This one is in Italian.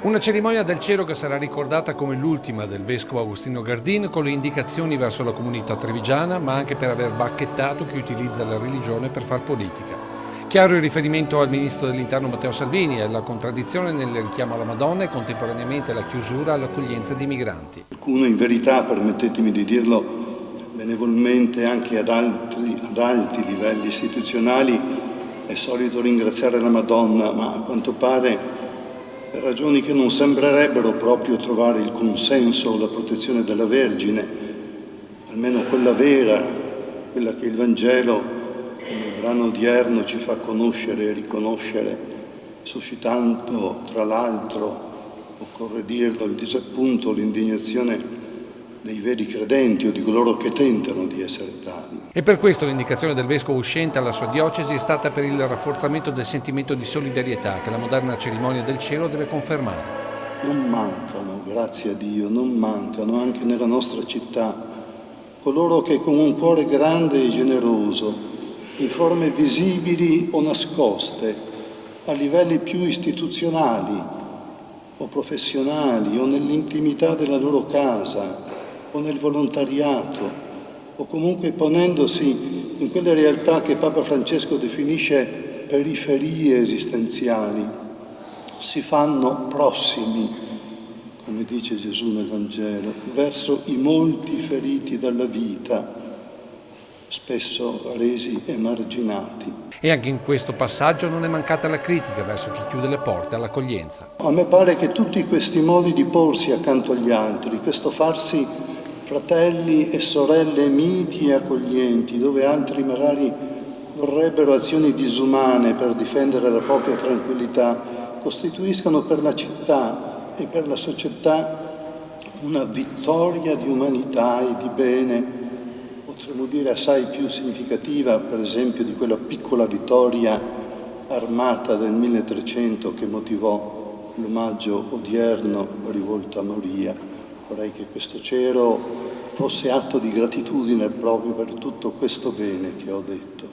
Una cerimonia del cielo che sarà ricordata come l'ultima del vescovo Agostino Gardin, con le indicazioni verso la comunità trevigiana, ma anche per aver bacchettato chi utilizza la religione per far politica. Chiaro il riferimento al ministro dell'Interno Matteo Salvini e alla contraddizione nel richiamo alla Madonna e contemporaneamente la chiusura all'accoglienza di migranti. Qualcuno in verità, permettetemi di dirlo benevolmente, anche ad alti livelli istituzionali è solito ringraziare la Madonna, ma a quanto pare per ragioni che non sembrerebbero proprio trovare il consenso o la protezione della Vergine, almeno quella vera, quella che il Vangelo, nel brano odierno, ci fa conoscere e riconoscere, suscitando tra l'altro, occorre dirlo, il disappunto, l'indignazione dei veri credenti o di coloro che tentano di essere tali. E per questo l'indicazione del vescovo uscente alla sua diocesi è stata per il rafforzamento del sentimento di solidarietà che la moderna cerimonia del cielo deve confermare. Non mancano, grazie a Dio, non mancano anche nella nostra città coloro che con un cuore grande e generoso, in forme visibili o nascoste, a livelli più istituzionali o professionali o nell'intimità della loro casa o nel volontariato, o comunque ponendosi in quelle realtà che Papa Francesco definisce periferie esistenziali, si fanno prossimi, come dice Gesù nel Vangelo, verso i molti feriti dalla vita, spesso resi emarginati. E anche in questo passaggio non è mancata la critica verso chi chiude le porte all'accoglienza. A me pare che tutti questi modi di porsi accanto agli altri, questo farsi fratelli e sorelle miti e accoglienti, dove altri magari vorrebbero azioni disumane per difendere la propria tranquillità, costituiscano per la città e per la società una vittoria di umanità e di bene, potremmo dire assai più significativa, per esempio, di quella piccola vittoria armata del 1300 che motivò l'omaggio odierno rivolto a Maria. Vorrei che questo cero fosse atto di gratitudine proprio per tutto questo bene che ho detto.